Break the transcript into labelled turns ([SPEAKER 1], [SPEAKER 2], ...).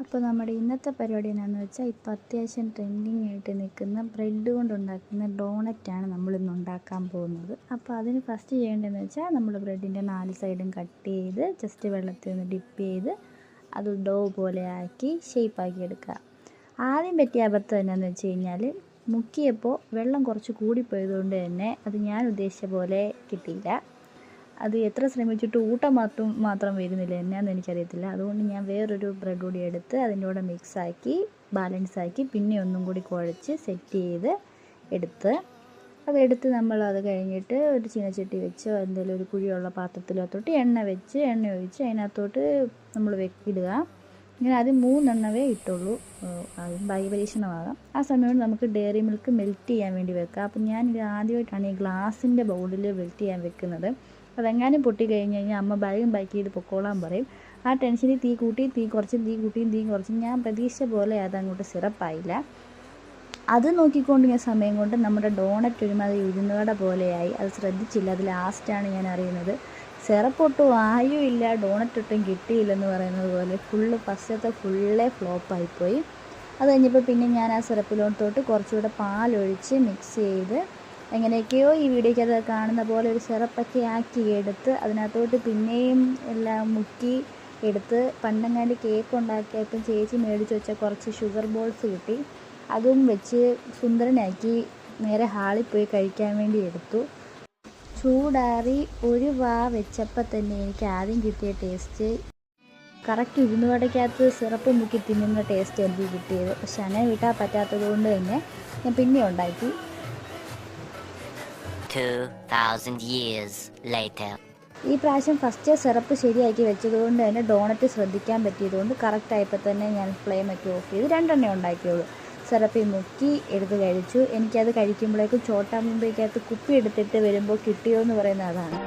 [SPEAKER 1] അപ്പോൾ നമ്മുടെ ഇന്നത്തെ പരിപാടി എന്താണെന്ന് വെച്ചാൽ ഇപ്പോൾ അത്യാവശ്യം ട്രെൻഡിങ് ആയിട്ട് നിൽക്കുന്ന ബ്രെഡ് കൊണ്ടുണ്ടാക്കുന്ന ഡോണറ്റാണ് നമ്മളിന്ന് ഉണ്ടാക്കാൻ പോകുന്നത്. അപ്പോൾ അതിന് ഫസ്റ്റ് ചെയ്യേണ്ടതെന്ന് വെച്ചാൽ നമ്മൾ ബ്രെഡിൻ്റെ 4 സൈഡും കട്ട് ചെയ്ത് ജസ്റ്റ് വെള്ളത്തിൽ ഒന്ന് ഡിപ്പ് ചെയ്ത് അത് ഡോ പോലെ ആക്കി ഷേപ്പാക്കി എടുക്കുക. ആദ്യം പറ്റിയ അബദ്ധം എന്നാന്ന് വെച്ച് കഴിഞ്ഞാൽ മുക്കിയപ്പോൾ വെള്ളം കുറച്ച് കൂടിപ്പോയതുകൊണ്ട് തന്നെ അത് ഞാൻ ഉദ്ദേശിച്ച പോലെ കിട്ടിയില്ല. അത് എത്ര ശ്രമിച്ചിട്ട് ഊട്ടം മാത്രം വരുന്നില്ല, എന്നാന്ന് എനിക്കറിയത്തില്ല. അതുകൊണ്ട് ഞാൻ വേറൊരു ബ്രെഡ് കൂടി എടുത്ത് അതിൻ്റെ കൂടെ മിക്സാക്കി ബാലൻസാക്കി പിന്നെ ഒന്നും കൂടി കുഴച്ച് സെറ്റ് ചെയ്ത് അതെടുത്ത് അത് കഴിഞ്ഞിട്ട് ഒരു ചീനച്ചട്ടി വെച്ചോ എന്തെങ്കിലും ഒരു കുഴിയുള്ള പാത്രത്തിലോട്ട് എണ്ണ ഒഴിച്ച് അതിനകത്തോട്ട് നമ്മൾ ഇടുക. ഇങ്ങനെ ആദ്യം 3 എണ്ണവേ ഇട്ടുള്ളൂ, അതും പരീക്ഷണമാകാം. ആ സമയം നമുക്ക് ഡയറി മിൽക്ക് മെൽറ്റ് ചെയ്യാൻ വേണ്ടി വെക്കാം. അപ്പം ഞാനിത് ആദ്യമായിട്ടാണ് ഈ ഗ്ലാസിൻ്റെ ബൗളിൽ മെൽറ്റ് ചെയ്യാൻ വെക്കുന്നത്. അതെങ്ങാനും പൊട്ടി കഴിഞ്ഞ് കഴിഞ്ഞാൽ അമ്മ ബാക്കി ചെയ്ത് പൊക്കോളാൻ പറയും. ആ ടെൻഷനിൽ തീ കുറച്ചും ഞാൻ പ്രതീക്ഷിച്ച പോലെ അതങ്ങോട്ട് സിറപ്പായില്ല. അത് നോക്കിക്കൊണ്ട് ഞാൻ സമയം കൊണ്ട് നമ്മുടെ ഡോണറ്റ് ഒരുമാതിരി ഉഴുന്നുകട പോലെയായി. അത് ശ്രദ്ധിച്ചില്ല, അത് ലാസ്റ്റാണ് ഞാൻ അറിയുന്നത്. സിറപ്പൊട്ടും ആയും ഇല്ല, ഡോണറ്റ് ഒട്ടും കിട്ടിയില്ലെന്ന് പറയുന്നത് പോലെ ഫസ്റ്റത്തെ ഫുള്ളേ ഫ്ലോപ്പായിപ്പോയി. അത് കഴിഞ്ഞപ്പോൾ പിന്നെ ഞാൻ ആ സിറപ്പിലോട്ടോട്ട് കുറച്ചുകൂടെ പാലൊഴിച്ച് മിക്സ് ചെയ്ത് എങ്ങനെയൊക്കെയോ ഈ വീഡിയോയ്ക്കത് കാണുന്ന പോലെ ഒരു സിറപ്പൊക്കെ ആക്കി എടുത്ത് അതിനകത്തോട്ട് പിന്നെയും എല്ലാം മുക്കി എടുത്ത് പണ്ടെങ്ങാണ്ട് കേക്ക് ഉണ്ടാക്കിയപ്പം ചേച്ചി മേടിച്ച് വെച്ച കുറച്ച് ഷുഗർ ബോൾസ് കിട്ടി. അതും വെച്ച് സുന്ദരനാക്കി നേരെ ഹാളിൽ പോയി കഴിക്കാൻ വേണ്ടി എടുത്തു. ചൂടാറി ഒരു വാ വെച്ചപ്പോൾ തന്നെ എനിക്ക് ആദ്യം കിട്ടിയ ടേസ്റ്റ് കറക്റ്റ് ഉഴുന്നുവടയ്ക്കകത്ത് സിറപ്പ് മുക്കി തിന്നുന്ന ടേസ്റ്റ് എനിക്ക് കിട്ടിയത്. പക്ഷെ അങ്ങനെ വിട്ടാൽ പറ്റാത്തത് കൊണ്ട് തന്നെ ഞാൻ പിന്നെ ഉണ്ടാക്കി.
[SPEAKER 2] 2000 years later.
[SPEAKER 1] ഈ പ്രാവശ്യം ഫസ്റ്റ് സിറപ്പ് ശരിയാക്കി വെച്ചതുകൊണ്ട് തന്നെ ഡോണറ്റ് ശ്രദ്ധിക്കാൻ പറ്റിയതുകൊണ്ട് കറക്റ്റായപ്പോൾ തന്നെ ഞാൻ ഫ്ലെയിമൊക്കെ ഓഫ് ചെയ്ത് 2 എണ്ണേ ഉണ്ടാക്കിയുള്ളൂ. സിറപ്പിൽ മുക്കി എടുത്ത് കഴിച്ചു. എനിക്കത് കഴിക്കുമ്പോഴേക്കും ചോട്ടാ മുംബൈക്കകത്ത് കുപ്പി എടുത്തിട്ട് വരുമ്പോൾ കിട്ടിയോ എന്ന് പറയുന്നത് അതാണ്.